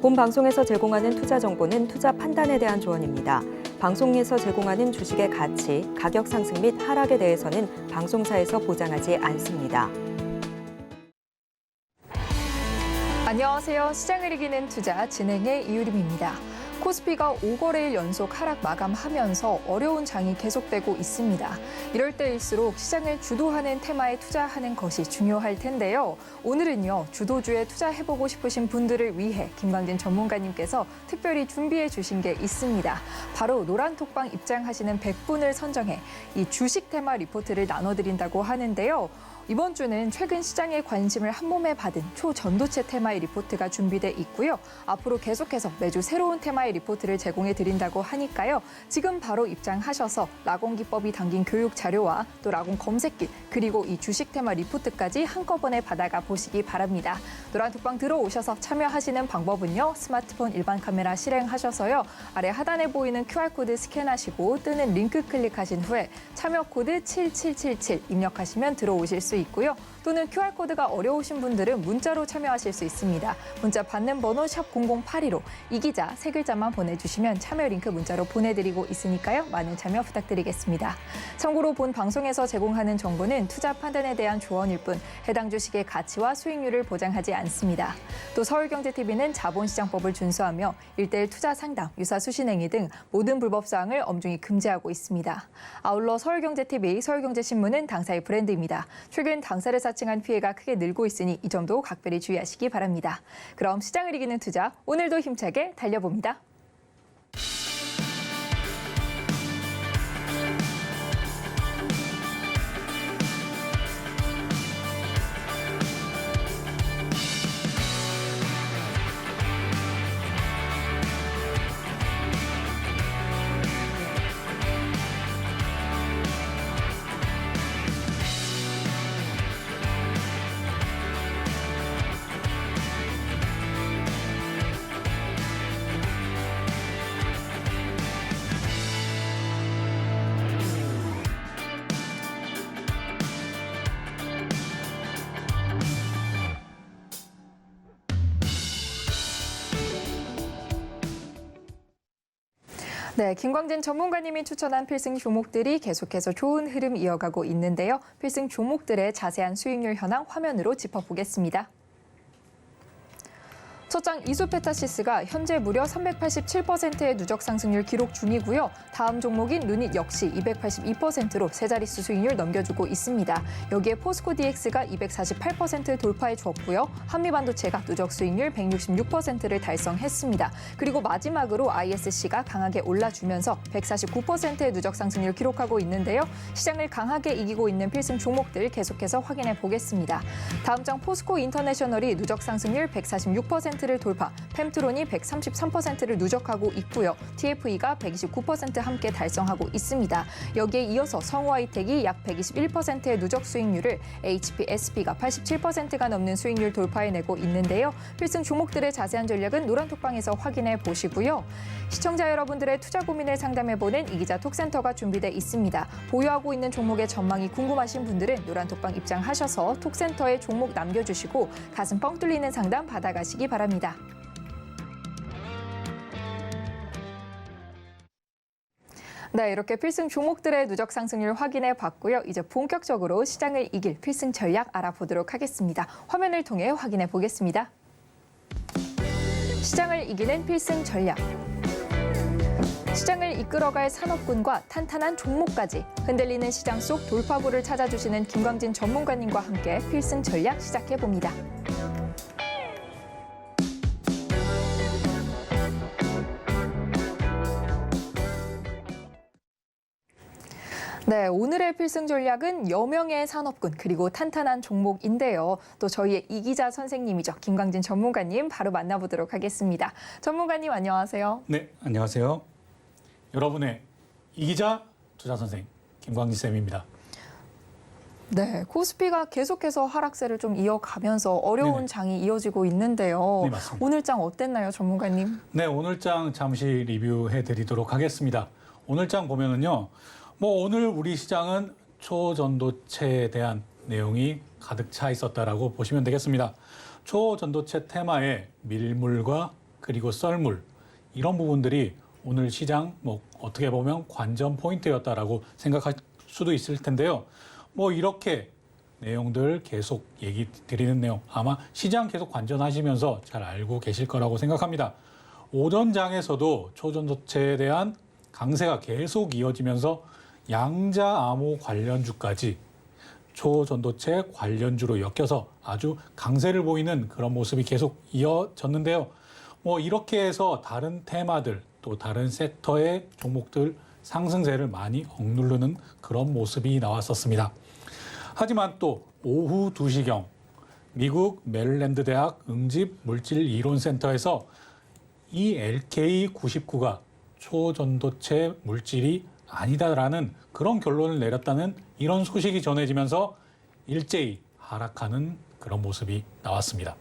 본 방송에서 제공하는 투자 정보는 투자 판단에 대한 조언입니다. 방송에서 제공하는 주식의 가치, 가격 상승 및 하락에 대해서는 방송사에서 보장하지 않습니다. 안녕하세요. 시장을 이기는 투자 진행의 이유림입니다. 코스피가 5거래일 연속 하락 마감하면서 어려운 장이 계속되고 있습니다. 이럴 때일수록 시장을 주도하는 테마에 투자하는 것이 중요할 텐데요. 오늘은요, 주도주에 투자해보고 싶으신 분들을 위해 김광진 전문가님께서 특별히 준비해 주신 게 있습니다. 바로 노란톡방 입장하시는 100분을 선정해 이 주식 테마 리포트를 나눠드린다고 하는데요. 이번 주는 최근 시장의 관심을 한몸에 받은 초전도체 테마의 리포트가 준비돼 있고요. 앞으로 계속해서 매주 새로운 테마의 리포트를 제공해 드린다고 하니까요. 지금 바로 입장하셔서 라공 기법이 담긴 교육 자료와 또 라공 검색길 그리고 이 주식 테마 리포트까지 한꺼번에 받아가 보시기 바랍니다. 노란톡방 들어오셔서 참여하시는 방법은요. 스마트폰 일반 카메라 실행하셔서요. 아래 하단에 보이는 QR코드 스캔하시고 뜨는 링크 클릭하신 후에 참여 코드 7777 입력하시면 들어오실 수 있고요. 또는 QR코드가 어려우신 분들은 문자로 참여하실 수 있습니다. 문자 받는 번호 샵 0082로 이기자 세 글자만 보내주시면 참여 링크 문자로 보내드리고 있으니까요. 많은 참여 부탁드리겠습니다. 참고로 본 방송에서 제공하는 정보는 투자 판단에 대한 조언일 뿐 해당 주식의 가치와 수익률을 보장하지 않습니다. 또 서울경제TV는 자본시장법을 준수하며 1:1 투자 상담, 유사 수신행위 등 모든 불법 사항을 엄중히 금지하고 있습니다. 아울러 서울경제TV, 서울경제신문은 당사의 브랜드입니다. 최근 당사를 사칭한 피해가 크게 늘고 있으니 이 점도 각별히 주의하시기 바랍니다. 그럼 시장을 이기는 투자, 오늘도 힘차게 달려봅니다. 네, 김광진 전문가님이 추천한 필승 종목들이 계속해서 좋은 흐름 이어가고 있는데요. 필승 종목들의 자세한 수익률 현황 화면으로 짚어보겠습니다. 첫장 이수페타시스가 현재 무려 387%의 누적 상승률 기록 중이고요. 다음 종목인 루닛 역시 282%로 세 자릿수 수익률 넘겨주고 있습니다. 여기에 포스코 DX가 248%를 돌파해 주었고요. 한미반도체가 누적 수익률 166%를 달성했습니다. 그리고 마지막으로 ISC가 강하게 올라주면서 149%의 누적 상승률 기록하고 있는데요. 시장을 강하게 이기고 있는 필승 종목들 계속해서 확인해 보겠습니다. 다음 장 포스코 인터내셔널이 누적 상승률 146%를 돌파, 펜트론이 133%를 누적하고 있고요. TFE가 129% 함께 달성하고 있습니다. 여기에 이어서 성우하이텍이 약 121%의 누적 수익률을 HPSB가 87%가 넘는 수익률 돌파해내고 있는데요. 필승 종목들의 자세한 전략은 노란톡방에서 확인해 보시고요. 시청자 여러분들의 투자 고민을 상담해보는 이기자 톡센터가 준비돼 있습니다. 보유하고 있는 종목의 전망이 궁금하신 분들은 노란톡방 입장하셔서 톡센터에 종목 남겨주시고 가슴 뻥 뚫리는 상담 받아가시기 바랍니다. 네, 이렇게 필승 종목들의 누적 상승률 확인해 봤고요. 이제 본격적으로 시장을 이길 필승 전략 알아보도록 하겠습니다. 화면을 통해 확인해 보겠습니다. 시장을 이기는 필승 전략. 시장을 이끌어갈 산업군과 탄탄한 종목까지 흔들리는 시장 속 돌파구를 찾아주시는 김광진 전문가님과 함께 필승 전략 시작해 봅니다. 네, 오늘의 필승 전략은 여명의 산업군 그리고 탄탄한 종목인데요. 또 저희의 이기자 선생님이죠. 김광진 전문가님 바로 만나보도록 하겠습니다. 전문가님 안녕하세요. 네, 안녕하세요. 여러분의 이기자 투자 선생 김광진 쌤입니다. 네, 코스피가 계속해서 하락세를 좀 이어가면서 어려운 네네. 장이 이어지고 있는데요. 네, 맞습니다. 오늘 장 어땠나요, 전문가님? 네, 오늘 장 잠시 리뷰해 드리도록 하겠습니다. 오늘 장 보면은요. 오늘 우리 시장은 초전도체에 대한 내용이 가득 차 있었다라고 보시면 되겠습니다. 초전도체 테마에 밀물과 그리고 썰물 이런 부분들이 오늘 시장 뭐 어떻게 보면 관전 포인트였다라고 생각할 수도 있을 텐데요. 뭐 이렇게 내용들 계속 얘기 드리는 내용 아마 시장 계속 관전하시면서 잘 알고 계실 거라고 생각합니다. 오전장에서도 초전도체에 대한 강세가 계속 이어지면서 양자 암호 관련주까지 초전도체 관련주로 엮여서 아주 강세를 보이는 그런 모습이 계속 이어졌는데요. 뭐 이렇게 해서 다른 테마들 또 다른 섹터의 종목들 상승세를 많이 억누르는 그런 모습이 나왔었습니다. 하지만 또 오후 2시경 미국 메릴랜드 대학 응집 물질 이론센터에서 이 LK99가 초전도체 물질이 아니다라는 그런 결론을 내렸다는 이런 소식이 전해지면서 일제히 하락하는 그런 모습이 나왔습니다.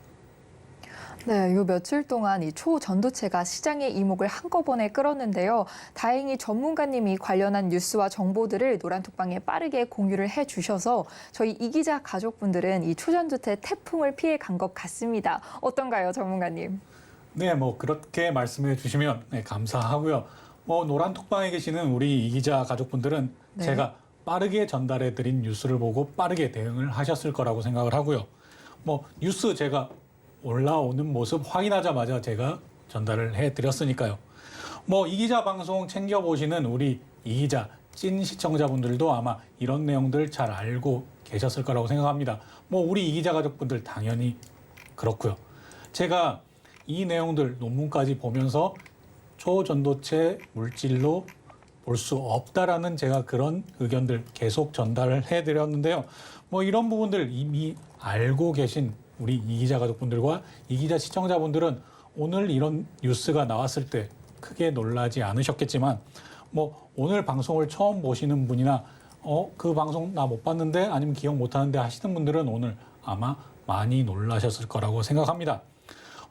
네, 요 며칠 동안 이 초전도체가 시장의 이목을 한꺼번에 끌었는데요. 다행히 전문가님이 관련한 뉴스와 정보들을 노란톡방에 빠르게 공유를 해주셔서 저희 이 기자 가족분들은 이 초전도체 태풍을 피해 간 것 같습니다. 어떤가요, 전문가님? 네, 뭐 그렇게 말씀해 주시면 네, 감사하고요. 뭐 노란톡방에 계시는 우리 이 기자 가족분들은 네. 제가 빠르게 전달해 드린 뉴스를 보고 빠르게 대응을 하셨을 거라고 생각을 하고요. 뭐 뉴스 제가 올라오는 모습 확인하자마자 제가 전달을 해드렸으니까요. 뭐 이 기자 방송 챙겨보시는 우리 이 기자 찐 시청자분들도 아마 이런 내용들 잘 알고 계셨을 거라고 생각합니다. 뭐 우리 이 기자 가족분들 당연히 그렇고요. 제가 이 내용들 논문까지 보면서 초전도체 물질로 볼 수 없다라는 제가 그런 의견들 계속 전달을 해드렸는데요. 뭐 이런 부분들 이미 알고 계신 우리 이 기자 가족분들과 이 기자 시청자분들은 오늘 이런 뉴스가 나왔을 때 크게 놀라지 않으셨겠지만 뭐 오늘 방송을 처음 보시는 분이나 그 방송 나 못 봤는데 아니면 기억 못 하는데 하시는 분들은 오늘 아마 많이 놀라셨을 거라고 생각합니다.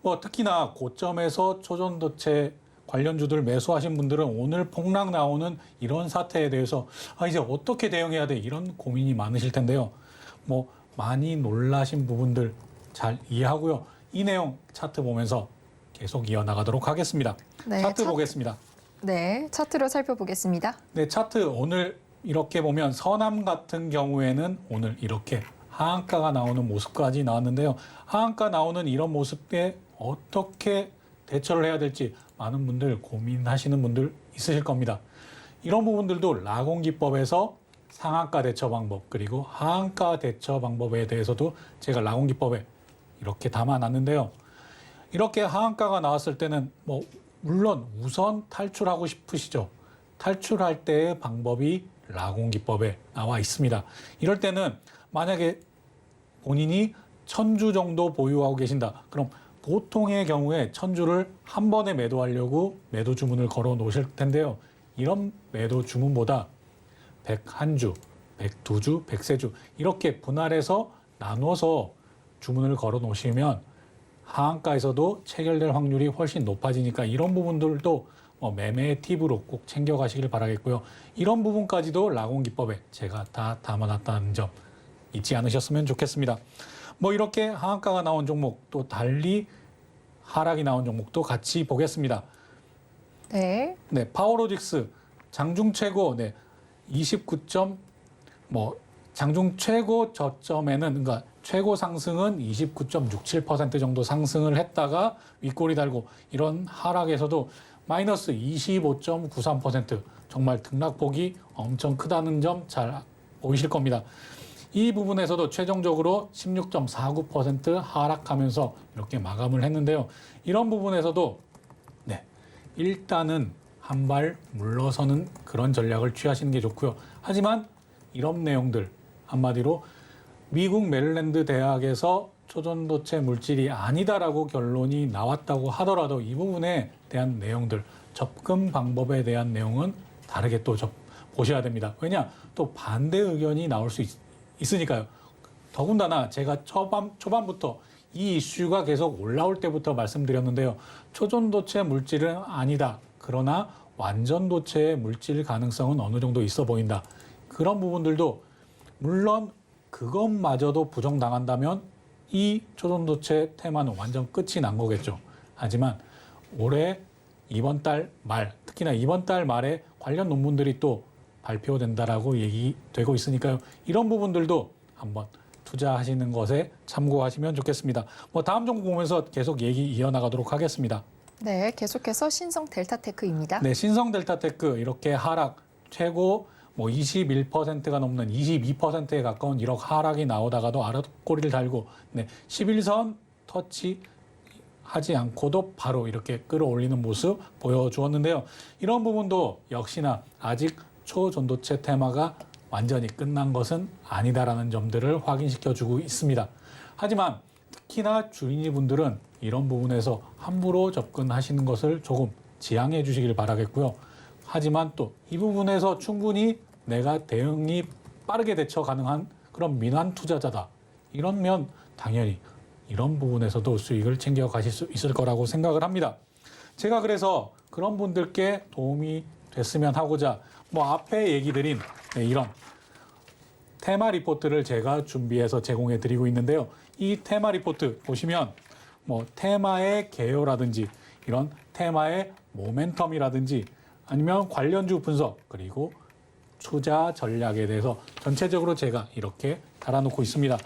뭐 특히나 고점에서 초전도체 관련주들 매수하신 분들은 오늘 폭락 나오는 이런 사태에 대해서 이제 어떻게 대응해야 돼 이런 고민이 많으실 텐데요. 뭐 많이 놀라신 부분들 잘 이해하고요. 이 내용 차트 보면서 계속 이어나가도록 하겠습니다. 네, 차트 보겠습니다. 네, 차트로 살펴보겠습니다. 네, 차트 오늘 이렇게 보면 서남 같은 경우에는 오늘 이렇게 하한가가 나오는 모습까지 나왔는데요. 하한가 나오는 이런 모습에 어떻게 대처를 해야 될지 많은 분들 고민하시는 분들 있으실 겁니다. 이런 부분들도 라공기법에서 상한가 대처 방법 그리고 하한가 대처 방법에 대해서도 제가 라공기법에 이렇게 담아놨는데요. 이렇게 하한가가 나왔을 때는 뭐 물론 우선 탈출하고 싶으시죠. 탈출할 때의 방법이 라공기법에 나와 있습니다. 이럴 때는 만약에 본인이 1000주 정도 보유하고 계신다. 그럼 보통의 경우에 1000주를 한 번에 매도하려고 매도 주문을 걸어 놓으실 텐데요. 이런 매도 주문보다 101주, 102주, 103주 이렇게 분할해서 나눠서 주문을 걸어 놓으시면 하한가에서도 체결될 확률이 훨씬 높아지니까 이런 부분들도 매매의 팁으로 꼭 챙겨가시길 바라겠고요. 이런 부분까지도 라공기법에 제가 다 담아놨다는 점 잊지 않으셨으면 좋겠습니다. 뭐 이렇게 하한가가 나온 종목 또 달리 하락이 나온 종목도 같이 보겠습니다. 네. 네, 파워로직스 장중 최고 29점 장중 최고 저점에는 그러니까 최고 상승은 29.67% 정도 상승을 했다가 윗골이 달고 이런 하락에서도 마이너스 25.93% 정말 등락폭이 엄청 크다는 점 잘 보이실 겁니다. 이 부분에서도 최종적으로 16.49% 하락하면서 이렇게 마감을 했는데요. 이런 부분에서도 일단은 한 발 물러서는 그런 전략을 취하시는 게 좋고요. 하지만 이런 내용들 한마디로 미국 메릴랜드 대학에서 초전도체 물질이 아니다라고 결론이 나왔다고 하더라도 이 부분에 대한 내용들, 접근 방법에 대한 내용은 다르게 또 보셔야 됩니다. 왜냐? 또 반대 의견이 나올 수 있으니까요. 더군다나 제가 초반부터 이 이슈가 계속 올라올 때부터 말씀드렸는데요. 초전도체 물질은 아니다. 그러나 완전도체의 물질 가능성은 어느 정도 있어 보인다. 그런 부분들도 물론 그것마저도 부정당한다면 이 초전도체 테마는 완전 끝이 난 거겠죠. 하지만 올해 이번 달 말, 특히나 이번 달 말에 관련 논문들이 또 발표된다라고 얘기되고 있으니까요. 이런 부분들도 한번 투자하시는 것에 참고하시면 좋겠습니다. 다음 종목 보면서 계속 얘기 이어나가도록 하겠습니다. 네, 계속해서 신성 델타테크입니다. 네, 신성 델타테크 이렇게 하락 최고 21%가 넘는 22%에 가까운 1억 하락이 나오다가도 아랫꼬리를 달고 11선 터치하지 않고도 바로 이렇게 끌어올리는 모습 보여주었는데요. 이런 부분도 역시나 아직 초전도체 테마가 완전히 끝난 것은 아니다라는 점들을 확인시켜주고 있습니다. 하지만 특히나 주인분들은 이런 부분에서 함부로 접근하시는 것을 조금 지양해 주시길 바라겠고요. 하지만 또 이 부분에서 충분히 내가 대응이 빠르게 대처 가능한 그런 민환 투자자다. 이러면 당연히 이런 부분에서도 수익을 챙겨 가실 수 있을 거라고 생각을 합니다. 제가 그래서 그런 분들께 도움이 됐으면 하고자 앞에 얘기 드린 이런 테마 리포트를 제가 준비해서 제공해 드리고 있는데요. 이 테마 리포트 보시면 테마의 개요라든지 이런 테마의 모멘텀이라든지 아니면 관련주 분석 그리고 투자 전략에 대해서 전체적으로 제가 이렇게 달아놓고 있습니다.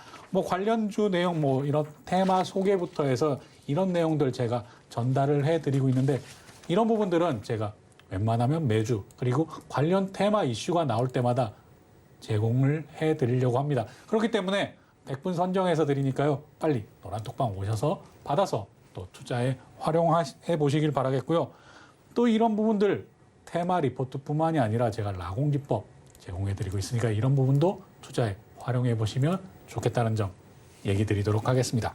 관련주 내용 이런 테마 소개부터 해서 이런 내용들 제가 전달을 해드리고 있는데 이런 부분들은 제가 웬만하면 매주 그리고 관련 테마 이슈가 나올 때마다 제공을 해드리려고 합니다. 그렇기 때문에 100분 선정해서 드리니까요. 빨리 노란톡방 오셔서 받아서 또 투자에 활용해 보시길 바라겠고요. 또 이런 부분들 테마 리포트뿐만이 아니라 제가 라공기법 제공해드리고 있으니까 이런 부분도 투자에 활용해 보시면 좋겠다는 점 얘기 드리도록 하겠습니다.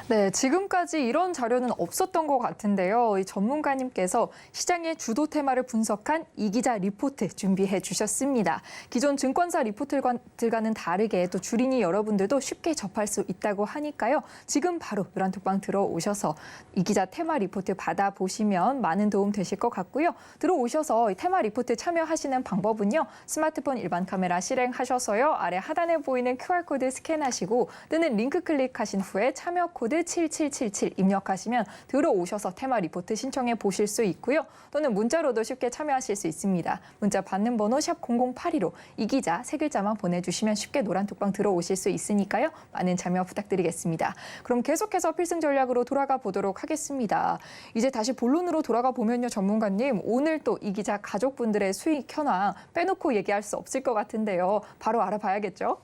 네, 지금까지 이런 자료는 없었던 것 같은데요. 이 전문가님께서 시장의 주도 테마를 분석한 이기자 리포트 준비해 주셨습니다. 기존 증권사 리포트들과는 다르게 또 주린이 여러분들도 쉽게 접할 수 있다고 하니까요. 지금 바로 노란톡방 들어오셔서 이기자 테마 리포트 받아보시면 많은 도움 되실 것 같고요. 들어오셔서 이 테마 리포트 참여하시는 방법은요. 스마트폰 일반 카메라 실행하셔서요. 아래 하단에 보이는 QR코드 스캔하시고 뜨는 링크 클릭하신 후에 참여 코드 7777 입력하시면 들어오셔서 테마 리포트 신청해 보실 수 있고요. 또는 문자로도 쉽게 참여하실 수 있습니다. 문자 받는 번호 샵 0082로 이기자 세 글자만 보내주시면 쉽게 노란톡방 들어오실 수 있으니까요. 많은 참여 부탁드리겠습니다. 그럼 계속해서 필승 전략으로 돌아가 보도록 하겠습니다. 이제 다시 본론으로 돌아가 보면요. 전문가님, 오늘 또 이기자 가족분들의 수익 현황 빼놓고 얘기할 수 없을 것 같은데요. 바로 알아봐야겠죠?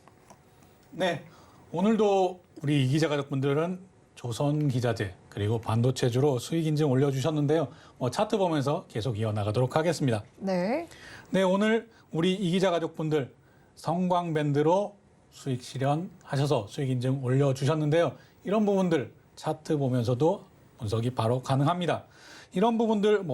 네, 오늘도 우리 이기자 가족분들은 조선기자재 그리고 반도체주로 수익 인증 올려주셨는데요. 차트 보면서 계속 이어나가도록 하겠습니다. 네. 네, 오늘 우리 이기자 가족분들 성광밴드로 수익 실현하셔서 수익 인증 올려주셨는데요. 이런 부분들 차트 보면서도 분석이 바로 가능합니다. 이런 부분들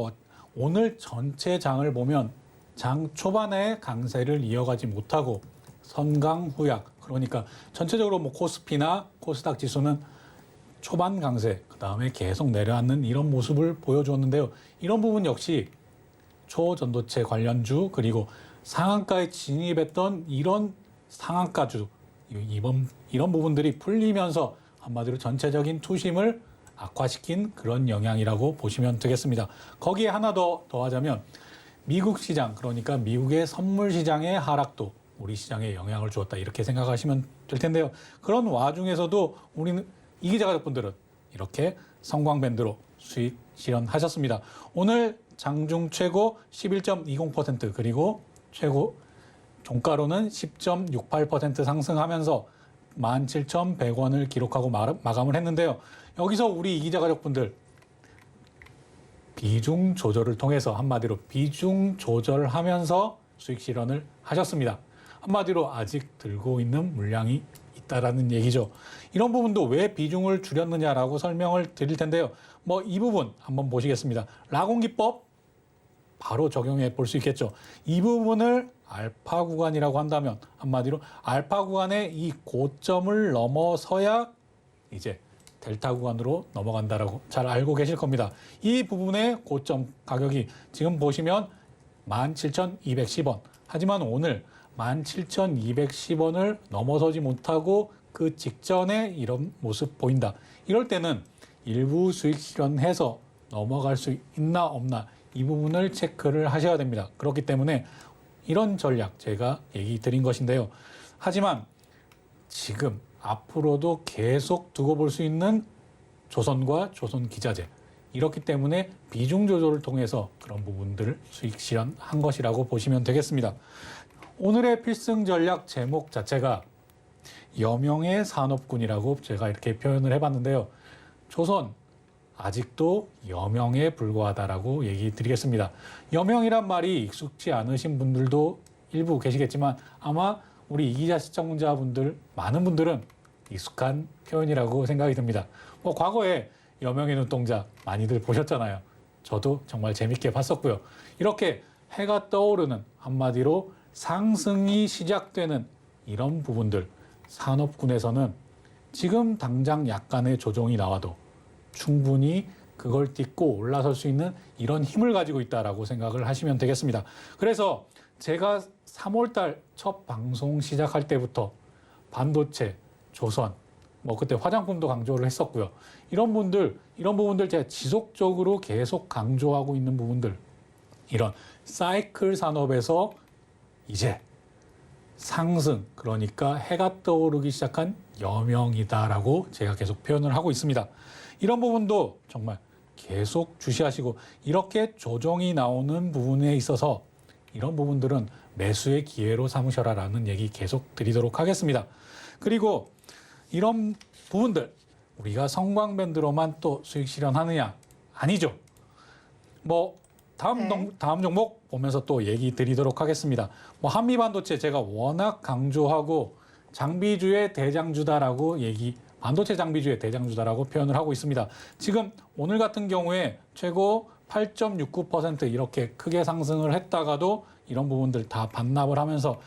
오늘 전체 장을 보면 장 초반에 강세를 이어가지 못하고 선강후약 그러니까 전체적으로 코스피나 코스닥 지수는 초반 강세, 그 다음에 계속 내려앉는 이런 모습을 보여주었는데요. 이런 부분 역시 초전도체 관련주 그리고 상한가에 진입했던 이런 상한가주 이런 부분들이 풀리면서 한마디로 전체적인 투심을 악화시킨 그런 영향이라고 보시면 되겠습니다. 거기에 하나 더 더하자면 미국 시장 그러니까 미국의 선물 시장의 하락도 우리 시장에 영향을 주었다 이렇게 생각하시면 될 텐데요. 그런 와중에서도 우리는 이기자 가족분들은 이렇게 성광밴드로 수익 실현하셨습니다. 오늘 장중 최고 11.20% 그리고 최고 종가로는 10.68% 상승하면서 17,100원을 기록하고 마감을 했는데요. 여기서 우리 이기자 가족분들 비중 조절을 통해서 한마디로 비중 조절하면서 수익 실현을 하셨습니다. 한마디로 아직 들고 있는 물량이 있다라는 얘기죠. 이런 부분도 왜 비중을 줄였느냐라고 설명을 드릴 텐데요. 이 부분 한번 보시겠습니다. 라공기법 바로 적용해 볼 수 있겠죠. 이 부분을 알파 구간이라고 한다면 한마디로 알파 구간의 이 고점을 넘어서야 이제 델타 구간으로 넘어간다라고 잘 알고 계실 겁니다. 이 부분의 고점 가격이 지금 보시면 17,210원. 하지만 오늘 17,210원을 넘어서지 못하고 그 직전에 이런 모습 보인다. 이럴 때는 일부 수익 실현해서 넘어갈 수 있나 없나 이 부분을 체크를 하셔야 됩니다. 그렇기 때문에 이런 전략 제가 얘기 드린 것인데요. 하지만 지금 앞으로도 계속 두고 볼 수 있는 조선과 조선기자재 이렇기 때문에 비중 조절을 통해서 그런 부분들을 수익 실현한 것이라고 보시면 되겠습니다. 오늘의 필승 전략 제목 자체가 여명의 산업군이라고 제가 이렇게 표현을 해봤는데요. 조선 아직도 여명에 불과하다라고 얘기 드리겠습니다. 여명이란 말이 익숙지 않으신 분들도 일부 계시겠지만 아마 우리 이기자 시청자분들 많은 분들은 익숙한 표현이라고 생각이 듭니다. 과거에 여명의 눈동자 많이들 보셨잖아요. 저도 정말 재밌게 봤었고요. 이렇게 해가 떠오르는 한마디로 상승이 시작되는 이런 부분들 산업군에서는 지금 당장 약간의 조정이 나와도 충분히 그걸 딛고 올라설 수 있는 이런 힘을 가지고 있다라고 생각을 하시면 되겠습니다. 그래서 제가 3월달 첫 방송 시작할 때부터 반도체, 조선, 그때 화장품도 강조를 했었고요. 이런 부분들 제가 지속적으로 계속 강조하고 있는 부분들, 이런 사이클 산업에서 이제 상승, 그러니까 해가 떠오르기 시작한 여명이다라고 제가 계속 표현을 하고 있습니다. 이런 부분도 정말 계속 주시하시고 이렇게 조정이 나오는 부분에 있어서 이런 부분들은 매수의 기회로 삼으셔라라는 얘기 계속 드리도록 하겠습니다. 그리고 이런 부분들 우리가 성광밴드로만 또 수익 실현하느냐? 아니죠. 다음 종목 보면서 또 얘기 드리도록 하겠습니다. 한미반도체 제가 워낙 강조하고 장비주의 대장주다라고 반도체 장비주의 대장주다라고 표현을 하고 있습니다. 지금 오늘 같은 경우에 최고 8.69% 이렇게 크게 상승을 했다가도 이런 부분들 다 반납을 하면서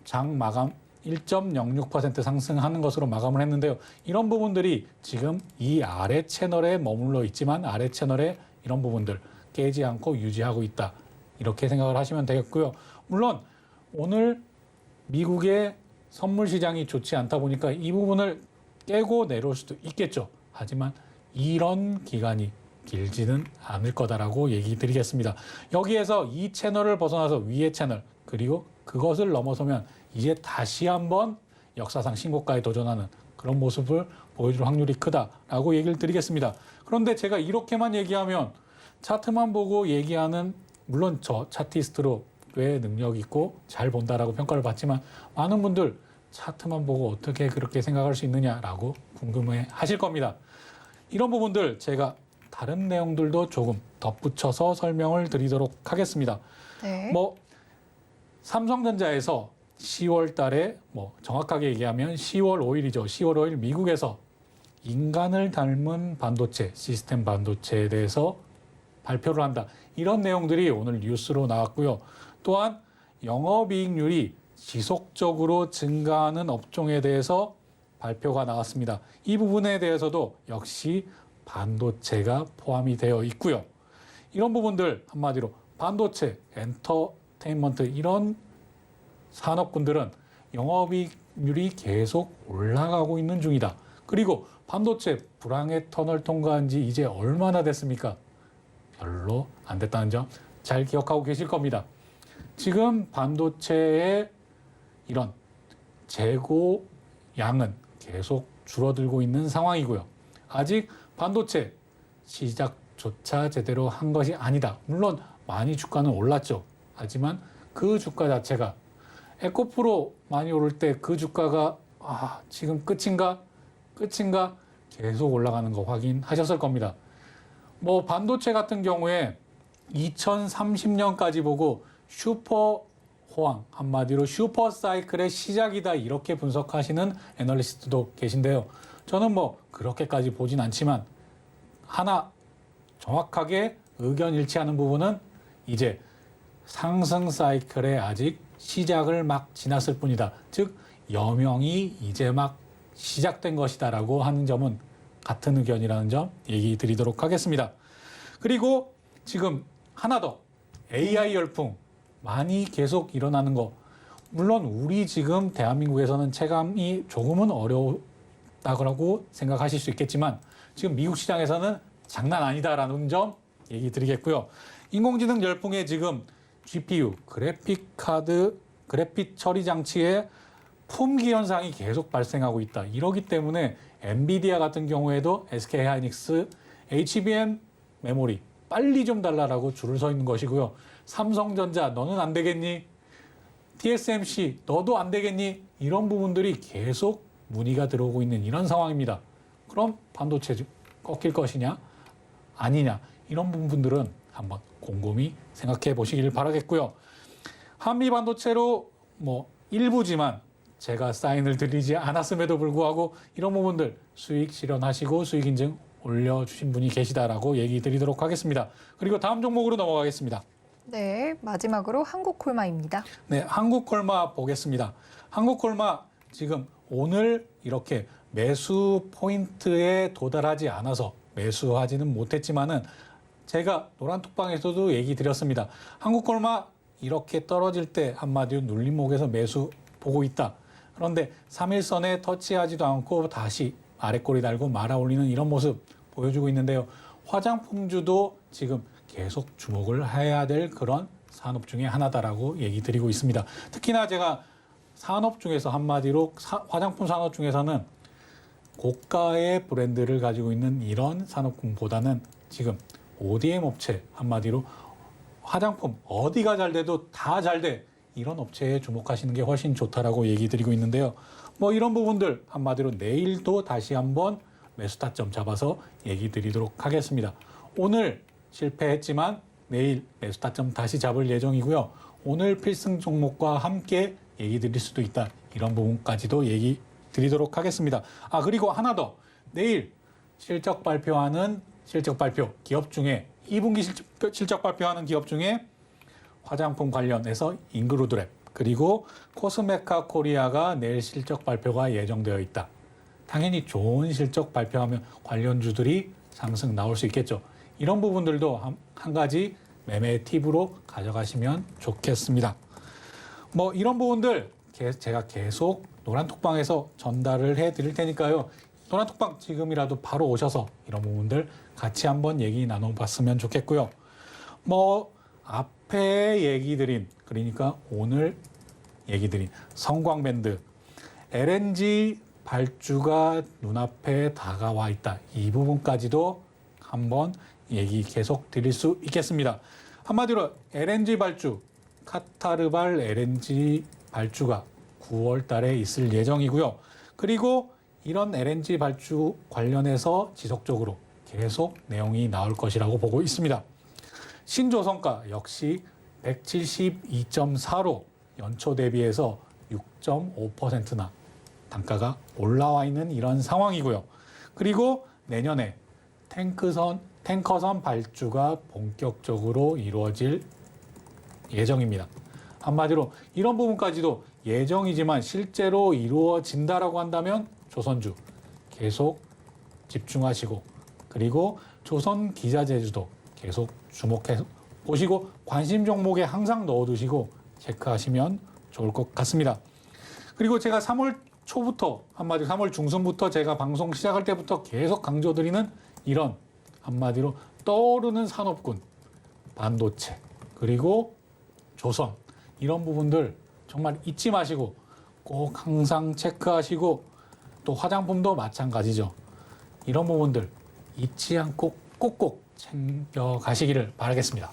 장 마감 1.06% 상승하는 것으로 마감을 했는데요. 이런 부분들이 지금 이 아래 채널에 머물러 있지만 아래 채널에 이런 부분들 깨지 않고 유지하고 있다. 이렇게 생각을 하시면 되겠고요. 물론 오늘 미국의 선물 시장이 좋지 않다 보니까 이 부분을 깨고 내려올 수도 있겠죠. 하지만 이런 기간이 길지는 않을 거다라고 얘기 드리겠습니다. 여기에서 이 채널을 벗어나서 위의 채널 그리고 그것을 넘어서면 이제 다시 한번 역사상 신고가에 도전하는 그런 모습을 보여줄 확률이 크다라고 얘기를 드리겠습니다. 그런데 제가 이렇게만 얘기하면 차트만 보고 얘기하는 물론 저 차티스트로 꽤 능력 있고 잘 본다라고 평가를 받지만 많은 분들 차트만 보고 어떻게 그렇게 생각할 수 있느냐라고 궁금해 하실 겁니다. 이런 부분들 제가 다른 내용들도 조금 덧붙여서 설명을 드리도록 하겠습니다. 네. 삼성전자에서 10월 달에 정확하게 얘기하면 10월 5일이죠. 10월 5일 미국에서 인간을 닮은 반도체, 시스템 반도체에 대해서 발표를 한다. 이런 내용들이 오늘 뉴스로 나왔고요. 또한 영업이익률이 지속적으로 증가하는 업종에 대해서 발표가 나왔습니다. 이 부분에 대해서도 역시 반도체가 포함이 되어 있고요. 이런 부분들 한마디로 반도체, 엔터테인먼트 이런 산업군들은 영업이익률이 계속 올라가고 있는 중이다. 그리고 반도체 불황의 터널 통과한 지 이제 얼마나 됐습니까? 별로 안 됐다는 점 잘 기억하고 계실 겁니다. 지금 반도체의 이런 재고 양은 계속 줄어들고 있는 상황이고요. 아직 반도체 시작조차 제대로 한 것이 아니다. 물론 많이 주가는 올랐죠. 하지만 그 주가 자체가 에코프로 많이 오를 때 그 주가가 지금 끝인가 계속 올라가는 거 확인하셨을 겁니다. 반도체 같은 경우에 2030년까지 보고 슈퍼 호황, 한마디로 슈퍼 사이클의 시작이다 이렇게 분석하시는 애널리스트도 계신데요. 저는 그렇게까지 보진 않지만 하나 정확하게 의견 일치하는 부분은 이제 상승 사이클의 아직 시작을 막 지났을 뿐이다. 즉 여명이 이제 막 시작된 것이다라고 하는 점은 같은 의견이라는 점 얘기 드리도록 하겠습니다. 그리고 지금 하나 더 AI 열풍 많이 계속 일어나는 거 물론 우리 지금 대한민국에서는 체감이 조금은 어려웠다고 생각하실 수 있겠지만 지금 미국 시장에서는 장난 아니다라는 점 얘기 드리겠고요. 인공지능 열풍에 지금 GPU, 그래픽 처리 장치에 품귀 현상이 계속 발생하고 있다. 이러기 때문에 엔비디아 같은 경우에도 SK 하이닉스 HBM 메모리 빨리 좀 달라라고 줄을 서 있는 것이고요. 삼성전자 너는 안 되겠니? TSMC 너도 안 되겠니? 이런 부분들이 계속 문의가 들어오고 있는 이런 상황입니다. 그럼 반도체 꺾일 것이냐? 아니냐? 이런 부분들은 한번 곰곰이 생각해 보시길 바라겠고요. 한미 반도체로 일부지만 제가 사인을 드리지 않았음에도 불구하고 이런 부분들 수익 실현하시고 수익 인증 올려주신 분이 계시다라고 얘기 드리도록 하겠습니다. 그리고 다음 종목으로 넘어가겠습니다. 네, 마지막으로 한국콜마입니다. 네, 한국콜마 보겠습니다. 한국콜마 지금 오늘 이렇게 매수 포인트에 도달하지 않아서 매수하지는 못했지만은 제가 노란톡방에서도 얘기 드렸습니다. 한국콜마 이렇게 떨어질 때 한마디로 눌림목에서 매수 보고 있다. 그런데 3일선에 터치하지도 않고 다시 아래꼬리 달고 말아 올리는 이런 모습 보여주고 있는데요. 화장품주도 지금 계속 주목을 해야 될 그런 산업 중에 하나다라고 얘기 드리고 있습니다. 특히나 제가 산업 중에서 한마디로 화장품 산업 중에서는 고가의 브랜드를 가지고 있는 이런 산업군보다는 지금 ODM 업체 한마디로 화장품 어디가 잘 돼도 다 잘 돼. 이런 업체에 주목하시는 게 훨씬 좋다라고 얘기 드리고 있는데요. 이런 부분들 한마디로 내일도 다시 한번 매수 타점 잡아서 얘기 드리도록 하겠습니다. 오늘 실패했지만 내일 매수 타점 다시 잡을 예정이고요. 오늘 필승 종목과 함께 얘기 드릴 수도 있다. 이런 부분까지도 얘기 드리도록 하겠습니다. 그리고 하나 더. 내일 실적 발표 기업 중에 2분기 실적 발표하는 기업 중에 화장품 관련해서 잉그루드랩 그리고 코스메카 코리아가 내일 실적 발표가 예정되어 있다. 당연히 좋은 실적 발표하면 관련주들이 상승 나올 수 있겠죠. 이런 부분들도 한 가지 매매 팁으로 가져가시면 좋겠습니다. 이런 부분들 제가 계속 노란톡방에서 전달을 해드릴 테니까요. 노란톡방 지금이라도 바로 오셔서 이런 부분들 같이 한번 얘기 나눠봤으면 좋겠고요. 앞에 얘기 드린, 그러니까 오늘 얘기 드린 성광밴드, LNG 발주가 눈앞에 다가와 있다. 이 부분까지도 한번 얘기 계속 드릴 수 있겠습니다. 한마디로 LNG 발주, 카타르발 LNG 발주가 9월 달에 있을 예정이고요. 그리고 이런 LNG 발주 관련해서 지속적으로 계속 내용이 나올 것이라고 보고 있습니다. 신조선가 역시 172.4로 연초 대비해서 6.5%나 단가가 올라와 있는 이런 상황이고요. 그리고 내년에 탱커선 발주가 본격적으로 이루어질 예정입니다. 한마디로 이런 부분까지도 예정이지만 실제로 이루어진다라고 한다면 조선주 계속 집중하시고 그리고 조선 기자재주도 계속 주목해 보시고 관심 종목에 항상 넣어두시고 체크하시면 좋을 것 같습니다. 그리고 제가 3월 초부터 한마디로 3월 중순부터 제가 방송 시작할 때부터 계속 강조드리는 이런 한마디로 떠오르는 산업군, 반도체 그리고 조선 이런 부분들 정말 잊지 마시고 꼭 항상 체크하시고 또 화장품도 마찬가지죠. 이런 부분들 잊지 않고 꼭꼭 챙겨가시기를 바라겠습니다.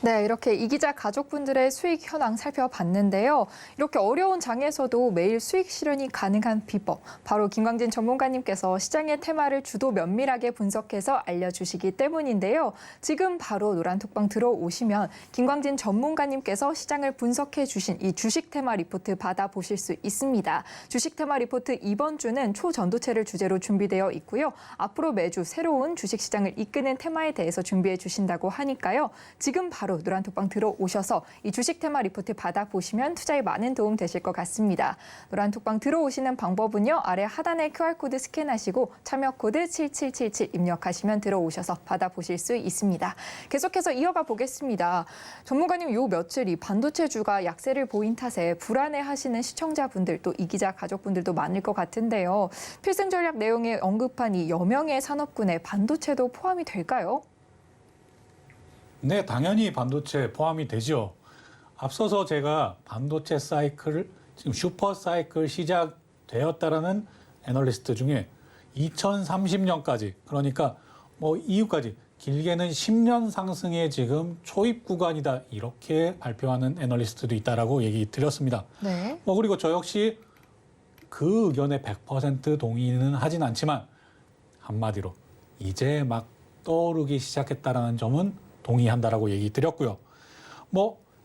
네, 이렇게 이기자 가족분들의 수익 현황 살펴봤는데요. 이렇게 어려운 장에서도 매일 수익 실현이 가능한 비법, 바로 김광진 전문가님께서 시장의 테마를 주도 면밀하게 분석해서 알려주시기 때문인데요. 지금 바로 노란톡방 들어오시면 김광진 전문가님께서 시장을 분석해 주신 이 주식 테마 리포트 받아보실 수 있습니다. 주식 테마 리포트 이번 주는 초전도체를 주제로 준비되어 있고요. 앞으로 매주 새로운 주식 시장을 이끄는 테마에 대해서 준비해 주신다고 하니까요. 지금 바로 바로 노란톡방 들어오셔서 이 주식 테마 리포트 받아보시면 투자에 많은 도움 되실 것 같습니다. 노란톡방 들어오시는 방법은요. 아래 하단에 QR코드 스캔하시고 참여 코드 7777 입력하시면 들어오셔서 받아보실 수 있습니다. 계속해서 이어가 보겠습니다. 전문가님, 요 며칠 이 반도체주가 약세를 보인 탓에 불안해하시는 시청자분들 또 이 기자 가족분들도 많을 것 같은데요. 필승 전략 내용에 언급한 이 여명의 산업군에 반도체도 포함이 될까요? 네, 당연히 반도체 포함이 되죠. 앞서서 제가 반도체 사이클, 지금 슈퍼 사이클 시작되었다라는 애널리스트 중에 2030년까지, 그러니까 이후까지 길게는 10년 상승의 지금 초입 구간이다, 이렇게 발표하는 애널리스트도 있다라고 얘기 드렸습니다. 네. 그리고 저 역시 그 의견에 100% 동의는 하진 않지만 한마디로 이제 막 떠오르기 시작했다라는 점은 동의한다라고 얘기 드렸고요.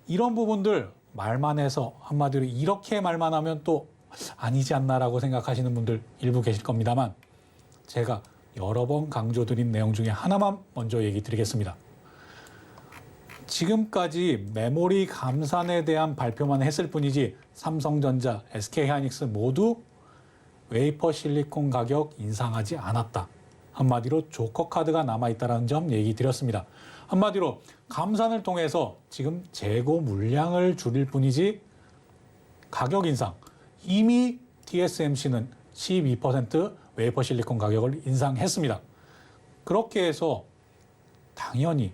이런 부분들 말만 해서 한마디로 이렇게 말만 하면 또 아니지 않나라고 생각하시는 분들 일부 계실 겁니다만, 제가 여러 번 강조드린 내용 중에 하나만 먼저 얘기 드리겠습니다. 지금까지 메모리 감산에 대한 발표만 했을 뿐이지 삼성전자, SK하이닉스 모두 웨이퍼 실리콘 가격 인상하지 않았다. 한마디로 조커 카드가 남아있다는 점 얘기 드렸습니다. 한마디로 감산을 통해서 지금 재고 물량을 줄일 뿐이지 가격 인상, 이미 TSMC는 12% 웨이퍼 실리콘 가격을 인상했습니다. 그렇게 해서 당연히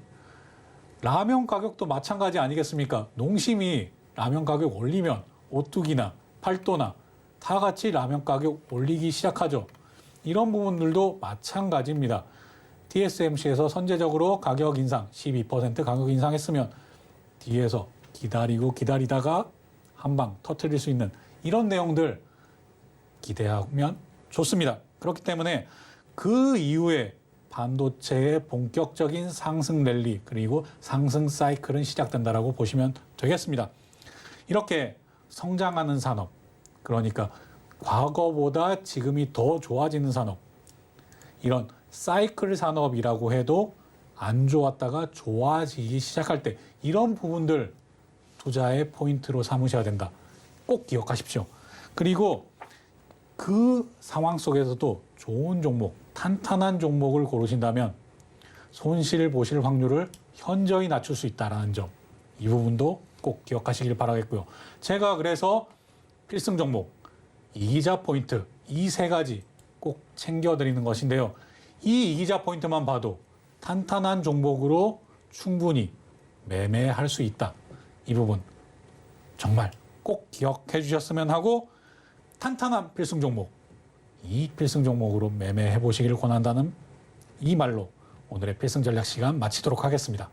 라면 가격도 마찬가지 아니겠습니까? 농심이 라면 가격 올리면 오뚜기나 팔도나 다 같이 라면 가격 올리기 시작하죠. 이런 부분들도 마찬가지입니다. TSMC에서 선제적으로 가격 인상, 12% 가격 인상했으면 뒤에서 기다리다가 한 방 터뜨릴 수 있는 이런 내용들 기대하면 좋습니다. 그렇기 때문에 그 이후에 반도체의 본격적인 상승 랠리 그리고 상승 사이클은 시작된다라고 보시면 되겠습니다. 이렇게 성장하는 산업, 그러니까 과거보다 지금이 더 좋아지는 산업, 이런 사이클 산업이라고 해도 안 좋았다가 좋아지기 시작할 때 이런 부분들 투자의 포인트로 삼으셔야 된다. 꼭 기억하십시오. 그리고 그 상황 속에서도 좋은 종목, 탄탄한 종목을 고르신다면 손실 보실 확률을 현저히 낮출 수 있다는 점, 이 부분도 꼭 기억하시길 바라겠고요. 제가 그래서 필승 종목, 이기자 포인트, 이 세 가지 꼭 챙겨드리는 것인데요. 이 이기자 포인트만 봐도 탄탄한 종목으로 충분히 매매할 수 있다. 이 부분 정말 꼭 기억해 주셨으면 하고, 탄탄한 필승 종목, 이 필승 종목으로 매매해 보시기를 권한다는 이 말로 오늘의 필승 전략 시간 마치도록 하겠습니다.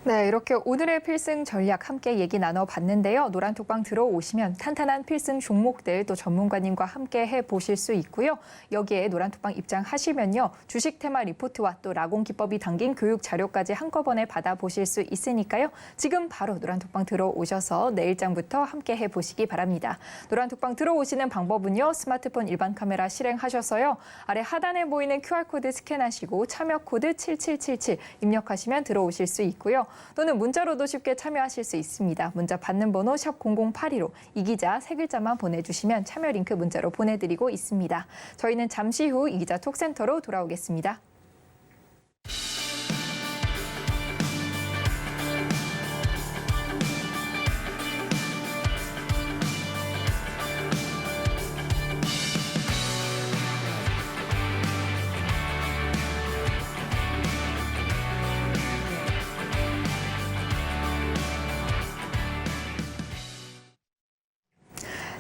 네, 이렇게 오늘의 필승 전략 함께 얘기 나눠봤는데요. 노란톡방 들어오시면 탄탄한 필승 종목들 또 전문가님과 함께 해보실 수 있고요. 여기에 노란톡방 입장하시면요. 주식 테마 리포트와 또 라공 기법이 담긴 교육 자료까지 한꺼번에 받아보실 수 있으니까요. 지금 바로 노란톡방 들어오셔서 내일장부터 함께 해보시기 바랍니다. 노란톡방 들어오시는 방법은요. 스마트폰 일반 카메라 실행하셔서요. 아래 하단에 보이는 QR코드 스캔하시고 참여 코드 7777 입력하시면 들어오실 수 있고요. 또는 문자로도 쉽게 참여하실 수 있습니다. 문자 받는 번호 샵 0082로 이기자 세 글자만 보내주시면 참여 링크 문자로 보내드리고 있습니다. 저희는 잠시 후 이기자 톡센터로 돌아오겠습니다.